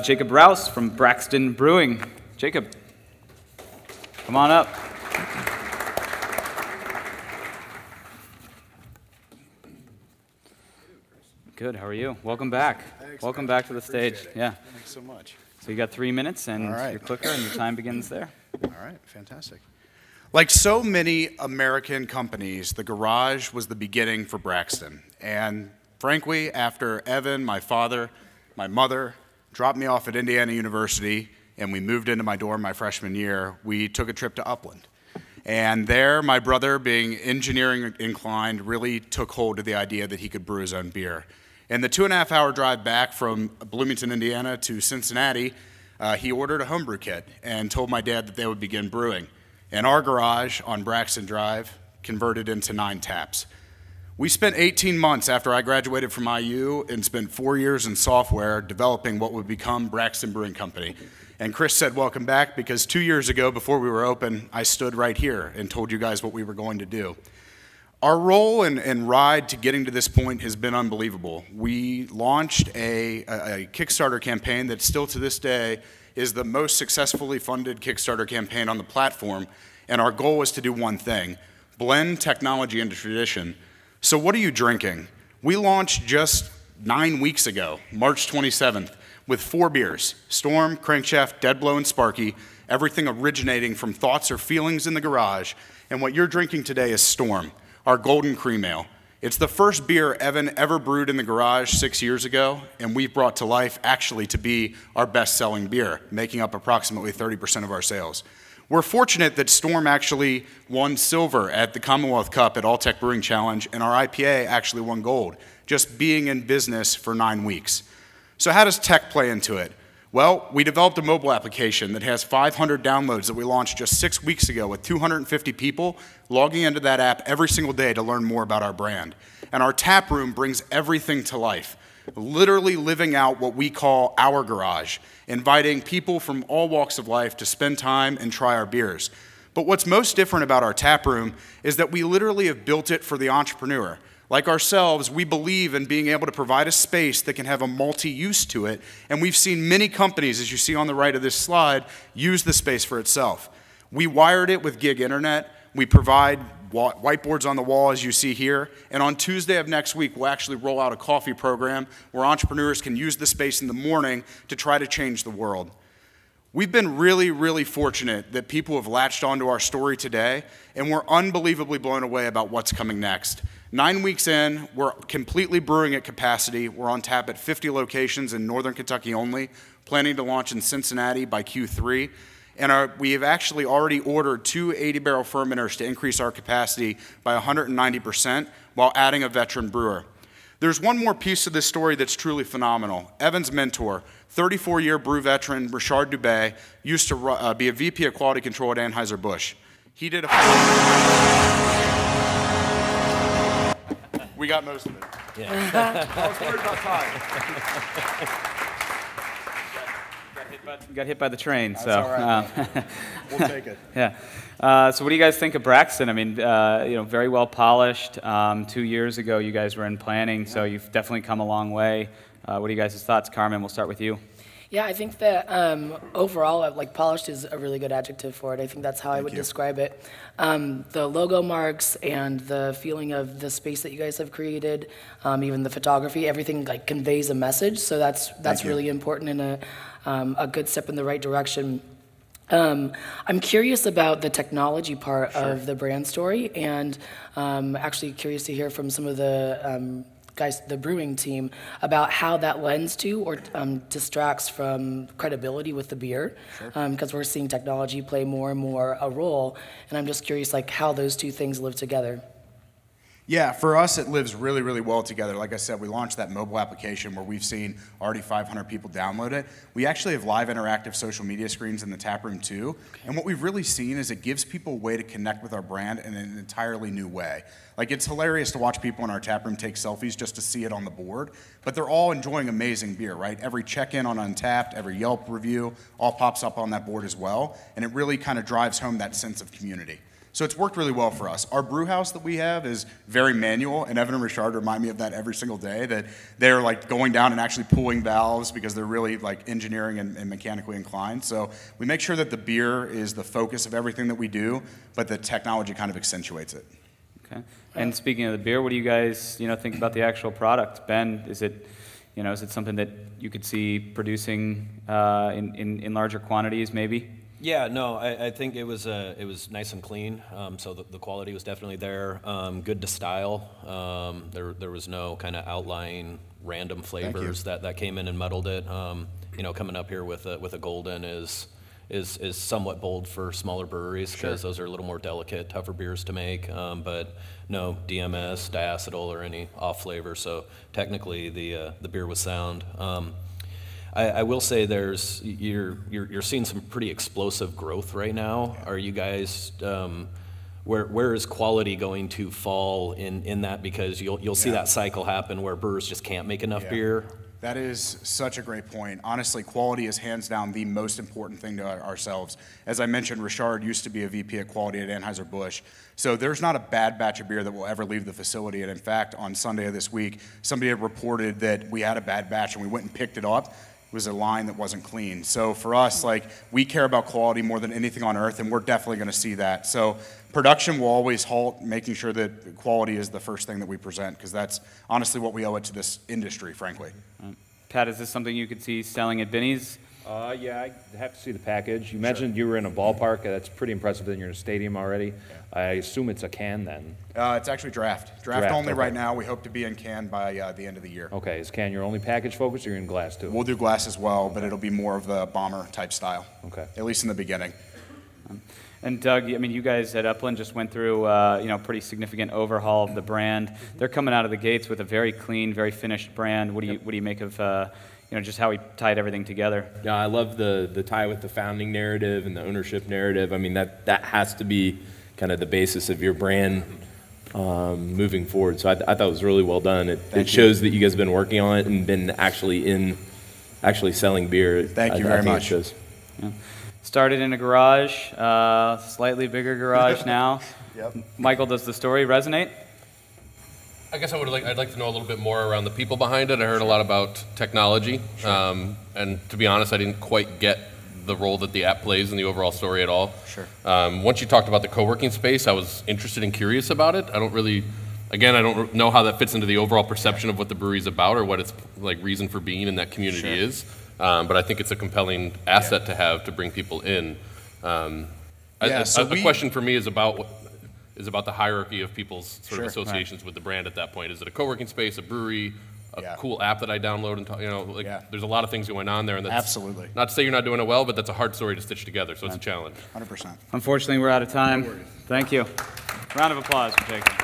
Jacob Rouse from Braxton Brewing. Jacob, come on up. Good, how are you? Welcome back. Thanks, Welcome man. back to the stage. Yeah. Thanks so much. So you got 3 minutes and your clicker and your time begins there. All right, fantastic. Like so many American companies, the garage was the beginning for Braxton. And frankly, after Evan, my father, my mother, dropped me off at Indiana University and we moved into my dorm my freshman year, we took a trip to Upland. And there, my brother, being engineering inclined, really took hold of the idea that he could brew his own beer. And the 2.5-hour drive back from Bloomington, Indiana to Cincinnati, he ordered a homebrew kit and told my dad that they would begin brewing. And our garage on Braxton Drive converted into 9 taps. We spent 18 months after I graduated from IU and spent 4 years in software developing what would become Braxton Brewing Company. And Chris said, welcome back, because 2 years ago, before we were open, I stood right here and told you guys what we were going to do. Our role and ride to getting to this point has been unbelievable. We launched a Kickstarter campaign that still to this day is the most successfully funded Kickstarter campaign on the platform, and our goal was to do one thing: blend technology into tradition. So what are you drinking? We launched just 9 weeks ago, March 27th, with 4 beers: Storm, Crankshaft, Deadblow, and Sparky, everything originating from thoughts or feelings in the garage. And what you're drinking today is Storm, our golden cream ale. It's the first beer Evan ever brewed in the garage 6 years ago, and we've brought to life actually to be our best-selling beer, making up approximately 30% of our sales. We're fortunate that Storm actually won silver at the Commonwealth Cup at All Tech Brewing Challenge, and our IPA actually won gold, just being in business for 9 weeks. So how does tech play into it? Well, we developed a mobile application that has 500 downloads that we launched just 6 weeks ago, with 250 people logging into that app every single day to learn more about our brand. And our tap room brings everything to life, literally living out what we call our garage, inviting people from all walks of life to spend time and try our beers. But what's most different about our tap room is that we literally have built it for the entrepreneur. Like ourselves, we believe in being able to provide a space that can have a multi-use to it, and we've seen many companies, as you see on the right of this slide, use the space for itself. We wired it with gig internet. We provide whiteboards on the wall, as you see here, and on Tuesday of next week, we'll actually roll out a coffee program where entrepreneurs can use the space in the morning to try to change the world. We've been really, really fortunate that people have latched onto our story today, and we're unbelievably blown away about what's coming next. 9 weeks in, we're completely brewing at capacity. We're on tap at 50 locations in Northern Kentucky only, planning to launch in Cincinnati by Q3. And we have actually already ordered 2 80-barrel fermenters to increase our capacity by 190% while adding a veteran brewer. There's one more piece of this story that's truly phenomenal. Evan's mentor, 34-year brew veteran Richard Dubé, used to be a VP of Quality Control at Anheuser-Busch. He did We got most of it. Yeah. I was worried about time. Got hit by the train, That's so all right. We'll take it. Yeah. So what do you guys think of Braxton? I mean, very well polished. 2 years ago, you guys were in planning, so you've definitely come a long way. What are you guys' thoughts, Carmen? We'll start with you. Yeah, I think that overall, like, polished is a really good adjective for it. I think that's how I would describe it. The logo marks and the feeling of the space that you guys have created, even the photography, everything like conveys a message. So that's really important and a good step in the right direction. I'm curious about the technology part of the brand story, and actually curious to hear from some of the guys, the brewing team, about how that lends to or distracts from credibility with the beer, because we're seeing technology play more and more a role, and I'm just curious like how those two things live together. Yeah, for us, it lives really, really well together. Like I said, we launched that mobile application where we've seen already 500 people download it. We actually have live interactive social media screens in the tap room too. And what we've really seen is it gives people a way to connect with our brand in an entirely new way. Like, it's hilarious to watch people in our tap room take selfies just to see it on the board, but they're all enjoying amazing beer, right? Every check-in on Untapped, every Yelp review, all pops up on that board as well, and it really kind of drives home that sense of community. So it's worked really well for us. Our brew house that we have is very manual, and Evan and Richard remind me of that every single day, that they're like going down and actually pulling valves because they're really like engineering and mechanically inclined. So we make sure that the beer is the focus of everything that we do, but the technology kind of accentuates it. Okay. And speaking of the beer, what do you guys, think about the actual product? Ben, is it something that you could see producing in larger quantities, maybe? Yeah, no, I think it was nice and clean. So the quality was definitely there. Good to style. There was no kind of outlying random flavors that came in and muddled it. Coming up here with a golden is somewhat bold for smaller breweries because those are a little more delicate, tougher beers to make. But no DMS, diacetyl, or any off flavor. So technically, the beer was sound. I will say you're seeing some pretty explosive growth right now. Are you guys where is quality going to fall in that, because you'll see that cycle happen where brewers just can't make enough beer? That is such a great point. Honestly, quality is hands down the most important thing to ourselves. As I mentioned, Richard used to be a VP of quality at Anheuser-Busch. So there's not a bad batch of beer that will ever leave the facility. And in fact, on Sunday of this week, somebody had reported that we had a bad batch and we went and picked it up. It was a line that wasn't clean. So for us, we care about quality more than anything on earth, and we're definitely going to see that. So production will always halt, making sure that quality is the first thing that we present, because that's honestly what we owe it to this industry, frankly. Pat, is this something you could see selling at Binny's? Yeah, I have to see the package. You mentioned you were in a ballpark. That's pretty impressive that you're in a stadium already. I assume it's a can then. It's actually draft. Draft only right now. We hope to be in can by the end of the year. Okay, is can your only package focus, or you're in glass too? We'll do glass as well, but it'll be more of the bomber type style. Okay. At least in the beginning. And Doug, you guys at Upland just went through pretty significant overhaul of the brand. They're coming out of the gates with a very clean, very finished brand. What do you make of just how we tied everything together? Yeah, I love the tie with the founding narrative and the ownership narrative. I mean, that has to be kind of the basis of your brand moving forward. So I thought it was really well done. It shows that you guys have been working on it and been actually selling beer. Thank you very much. It shows. Yeah. Started in a garage, slightly bigger garage now. Yep. Michael, does the story resonate? I guess I'd like to know a little bit more around the people behind it. I heard a lot about technology, and to be honest, I didn't quite get the role that the app plays in the overall story at all. Sure. Once you talked about the co-working space, I was interested and curious about it. I don't know how that fits into the overall perception of what the brewery is about or what its reason for being in that community is. But I think it's a compelling asset to have to bring people in. A question for me is about the hierarchy of people's sort of associations with the brand at that point. Is it a co-working space, a brewery, a cool app that I download, and there's a lot of things going on there, and that's absolutely not to say you're not doing it well, but that's a hard story to stitch together, so it's a challenge. 100%. Unfortunately, we're out of time. Thank you. Round of applause for Jacob.